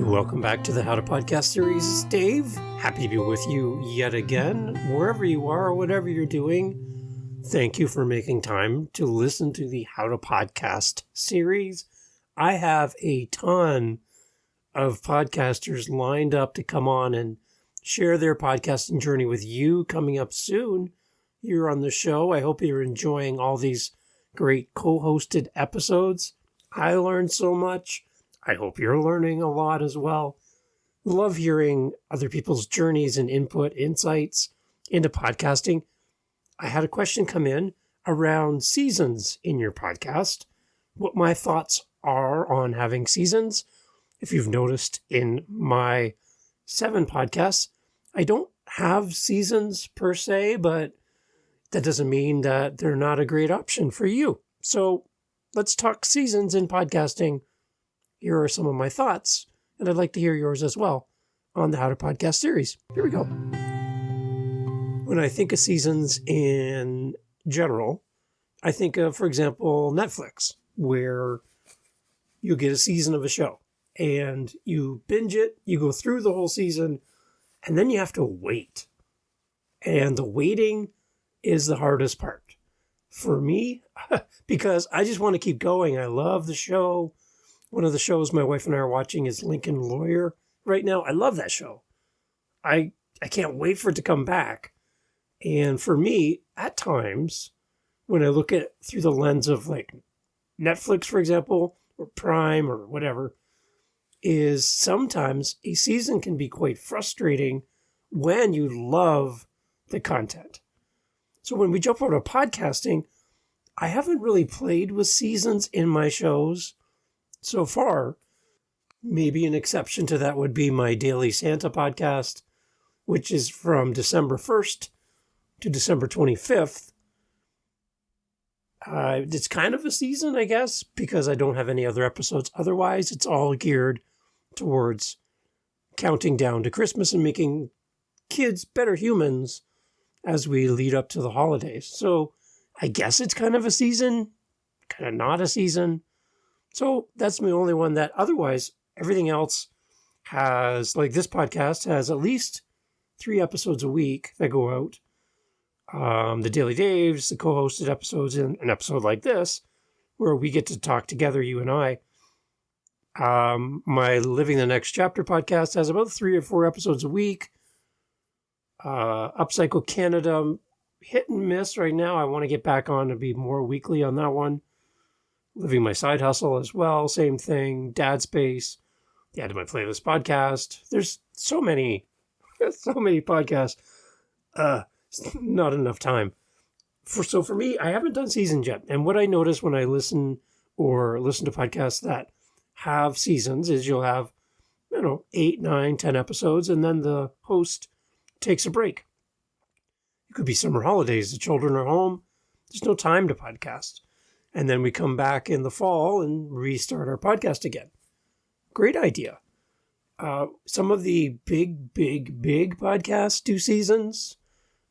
Welcome back to the How to Podcast series. It's Dave. Happy to be with you yet again, wherever you are, whatever you're doing. Thank you for making time to listen to the How to Podcast series. I have a ton of podcasters lined up to come on and share their podcasting journey with you coming up soon here on the show. I hope you're enjoying all these great co-hosted episodes. I learned so much. I hope you're learning a lot as well. Love hearing other people's journeys and insights into podcasting. I had a question come in around seasons in your podcast, what my thoughts are on having seasons. If you've noticed in my 7 podcasts, I don't have seasons per se, but that doesn't mean that they're not a great option for you. So let's talk seasons in podcasting. Here are some of my thoughts, and I'd like to hear yours as well on the How to Podcast series. Here we go. When I think of seasons in general, I think of, for example, Netflix, where you get a season of a show, and you binge it, you go through the whole season, and then you have to wait. And the waiting is the hardest part for me, because I just want to keep going. I love the show. One of the shows my wife and I are watching is Lincoln Lawyer right now. I love that show. I can't wait for it to come back. And for me, at times, when I look at through the lens of like Netflix, for example, or Prime or whatever, is sometimes a season can be quite frustrating when you love the content. So when we jump over to podcasting, I haven't really played with seasons in my shows so far. Maybe an exception to that would be my Daily Santa podcast, which is from December 1st to December 25th. It's kind of a season, I guess, because I don't have any other episodes. Otherwise, it's all geared towards counting down to Christmas and making kids better humans as we lead up to the holidays. So I guess it's kind of a season, kind of not a season. So that's my only one that otherwise everything else has, like this podcast has at least 3 episodes a week that go out. The Daily Daves, the co-hosted episodes, and an episode like this where we get to talk together, you and I. My Living the Next Chapter podcast has about 3 or 4 episodes a week. Upcycle Canada, hit and miss right now. I want to get back on to be more weekly on that one. Living My Side Hustle as well, same thing. Dad Space, the Add to My Playlist podcast. There's so many podcasts. Not enough time. So for me, I haven't done seasons yet. And what I notice when I listen to podcasts that have seasons is you'll have, 8, 9, 10 episodes, and then the host takes a break. It could be summer holidays. The children are home. There's no time to podcast. And then we come back in the fall and restart our podcast again. Great idea. Some of the big podcasts do seasons.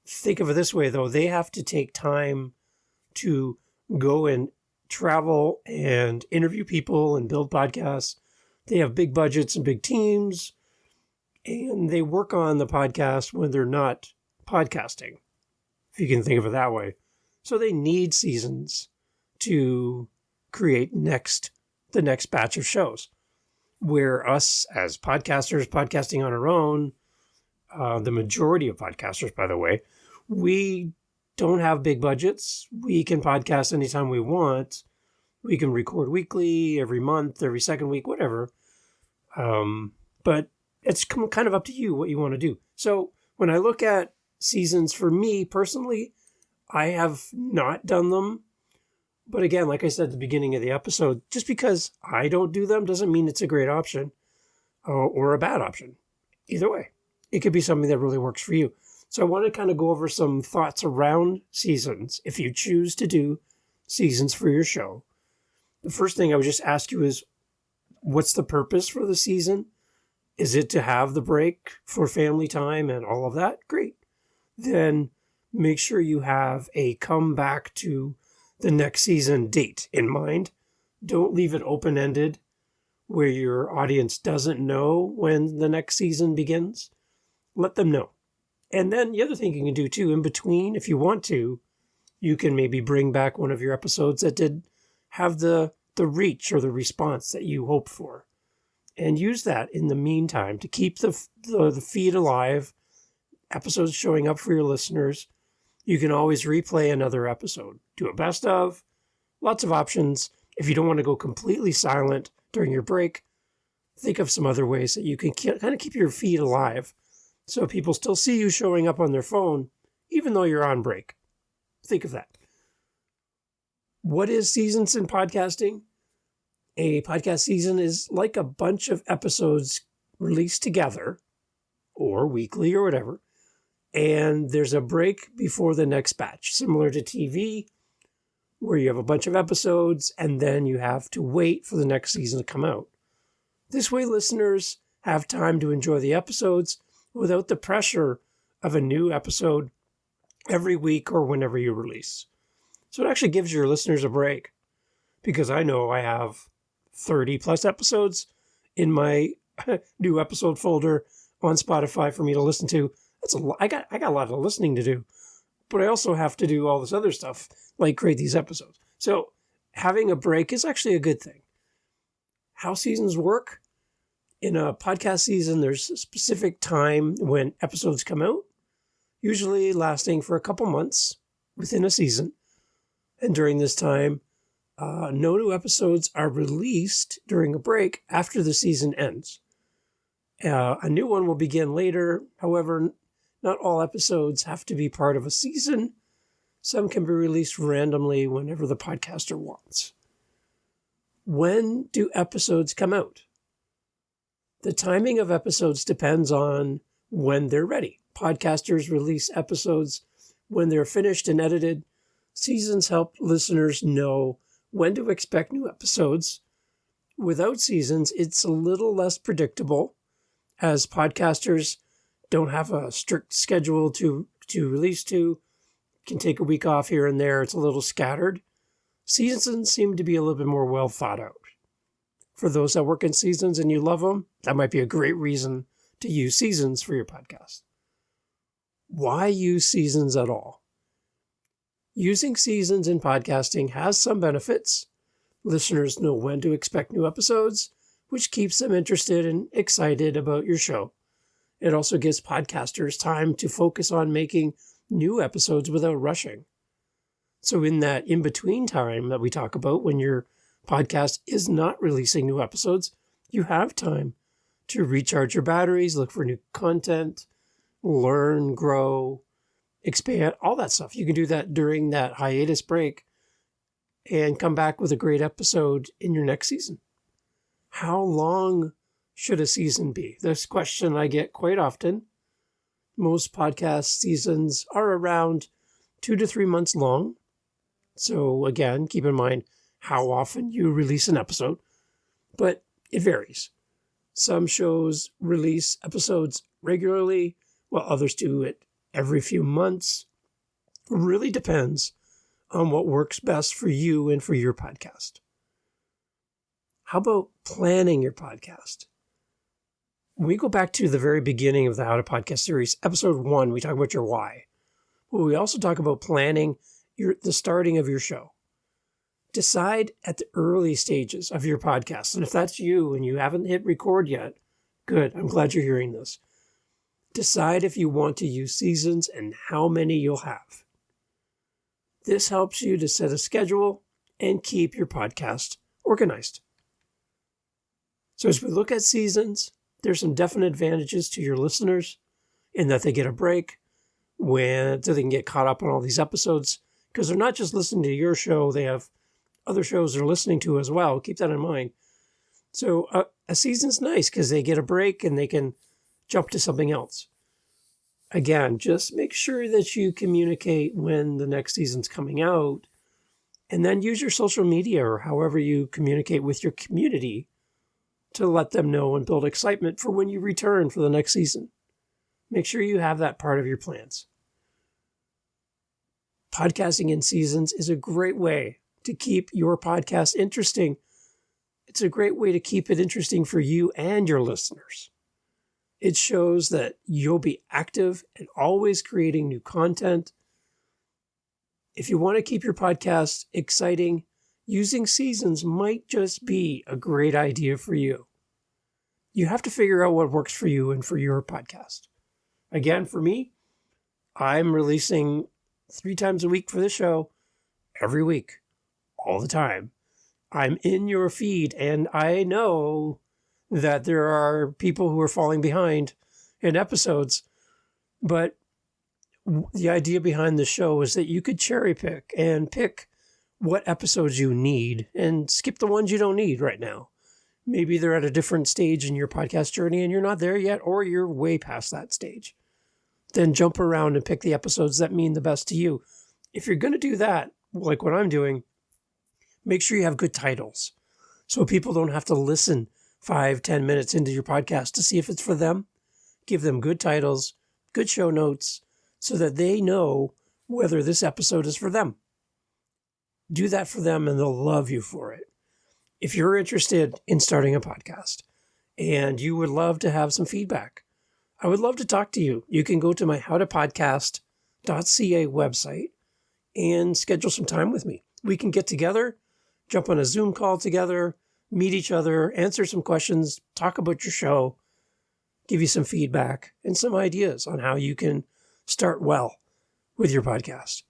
Think of it this way, though. They have to take time to go and travel and interview people and build podcasts. They have big budgets and big teams. And they work on the podcast when they're not podcasting, if you can think of it that way. So they need seasons to create the next batch of shows. Where us as podcasters, podcasting on our own, the majority of podcasters, by the way, we don't have big budgets. We can podcast anytime we want. We can record weekly, every month, every second week, whatever. But it's kind of up to you what you want to do. So when I look at seasons for me personally, I have not done them. But again, like I said at the beginning of the episode, just because I don't do them doesn't mean it's a great option or a bad option. Either way, it could be something that really works for you. So I want to kind of go over some thoughts around seasons. If you choose to do seasons for your show, the first thing I would just ask you is, what's the purpose for the season? Is it to have the break for family time and all of that? Great. Then make sure you have a come back to the next season date in mind. Don't leave it open-ended where your audience doesn't know when the next season begins, let them know. And then the other thing you can do too, in between, if you want to, you can maybe bring back one of your episodes that did have the reach or the response that you hoped for. And use that in the meantime to keep the feed alive, episodes showing up for your listeners. You can always replay another episode, do a best of, lots of options. If you don't want to go completely silent during your break, think of some other ways that you can kind of keep your feed alive so people still see you showing up on their phone, even though you're on break. Think of that. What is seasons in podcasting? A podcast season is like a bunch of episodes released together, or weekly or whatever, and there's a break before the next batch, similar to TV, where you have a bunch of episodes and then you have to wait for the next season to come out. This way, listeners have time to enjoy the episodes without the pressure of a new episode every week or whenever you release. So it actually gives your listeners a break, because I know I have 30 plus episodes in my new episode folder on Spotify for me to listen to. That's a lot. I got a lot of listening to do, but I also have to do all this other stuff, like create these episodes. So having a break is actually a good thing. How seasons work? In a podcast season, there's a specific time when episodes come out, usually lasting for a couple months within a season. And during this time, no new episodes are released during a break after the season ends. A new one will begin later. However, not all episodes have to be part of a season. Some can be released randomly whenever the podcaster wants. When do episodes come out? The timing of episodes depends on when they're ready. Podcasters release episodes when they're finished and edited. Seasons help listeners know when to expect new episodes. Without seasons, it's a little less predictable, as podcasters don't have a strict schedule to release to, can take a week off here and there. It's a little scattered. Seasons seem to be a little bit more well thought out. For those that work in seasons and you love them, that might be a great reason to use seasons for your podcast. Why use seasons at all? Using seasons in podcasting has some benefits. Listeners know when to expect new episodes, which keeps them interested and excited about your show. It also gives podcasters time to focus on making new episodes without rushing. So in that in-between time that we talk about, when your podcast is not releasing new episodes, you have time to recharge your batteries, look for new content, learn, grow, expand, all that stuff. You can do that during that hiatus break and come back with a great episode in your next season. How long should a season be? This question I get quite often. Most podcast seasons are around 2 to 3 months long. So again, keep in mind how often you release an episode, but it varies. Some shows release episodes regularly, while others do it every few months. It really depends on what works best for you and for your podcast. How about planning your podcast? When we go back to the very beginning of the How to Podcast series, episode 1, we talk about your why. Well, we also talk about planning the starting of your show. Decide at the early stages of your podcast. And if that's you and you haven't hit record yet, good. I'm glad you're hearing this. Decide if you want to use seasons and how many you'll have. This helps you to set a schedule and keep your podcast organized. So as we look at seasons, there's some definite advantages to your listeners in that they get a break so they can get caught up on all these episodes, because they're not just listening to your show, they have other shows they're listening to as well. Keep that in mind. So a season's nice because they get a break and they can jump to something else. Again, just make sure that you communicate when the next season's coming out, and then use your social media or however you communicate with your community to let them know and build excitement for when you return for the next season. Make sure you have that part of your plans. Podcasting in seasons is a great way to keep your podcast interesting. it's a great way to keep it interesting for you and your listeners. It shows that you'll be active and always creating new content. If you want to keep your podcast exciting, using seasons might just be a great idea for you. You have to figure out what works for you and for your podcast. Again, for me, I'm releasing 3 times a week for the show, every week, all the time. I'm in your feed, and I know that there are people who are falling behind in episodes, but the idea behind the show is that you could cherry pick and pick what episodes you need and skip the ones you don't need right now. Maybe they're at a different stage in your podcast journey and you're not there yet, or you're way past that stage. Then jump around and pick the episodes that mean the best to you. If you're going to do that, like what I'm doing, make sure you have good titles so people don't have to listen 5-10 minutes into your podcast to see if it's for them. Give them good titles, good show notes, so that they know whether this episode is for them. Do that for them and they'll love you for it. If you're interested in starting a podcast and you would love to have some feedback, I would love to talk to you. You can go to my howtopodcast.ca website and schedule some time with me. We can get together, jump on a Zoom call together, meet each other, answer some questions, talk about your show, give you some feedback and some ideas on how you can start well with your podcast.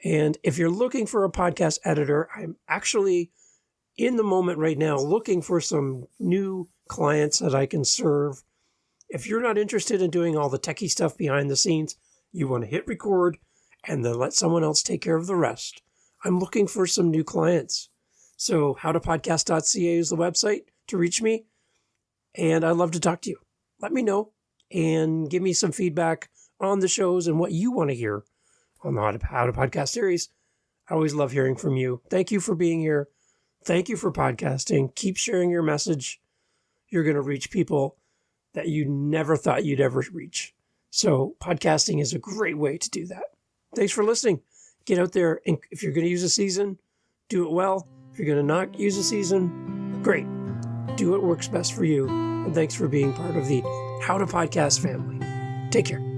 And if you're looking for a podcast editor, I'm actually in the moment right now looking for some new clients that I can serve. If you're not interested in doing all the techie stuff behind the scenes, you want to hit record and then let someone else take care of the rest. I'm looking for some new clients. So howtopodcast.ca is the website to reach me. And I'd love to talk to you. Let me know and give me some feedback on the shows and what you want to hear on the How to Podcast series. I always love hearing from you. Thank you for being here. Thank you for podcasting. Keep sharing your message. You're going to reach people that you never thought you'd ever reach. So podcasting is a great way to do that. Thanks for listening. Get out there, and if you're going to use a season, do it well. If you're going to not use a season, great. Do what works best for you. And thanks for being part of the How to Podcast family. Take care.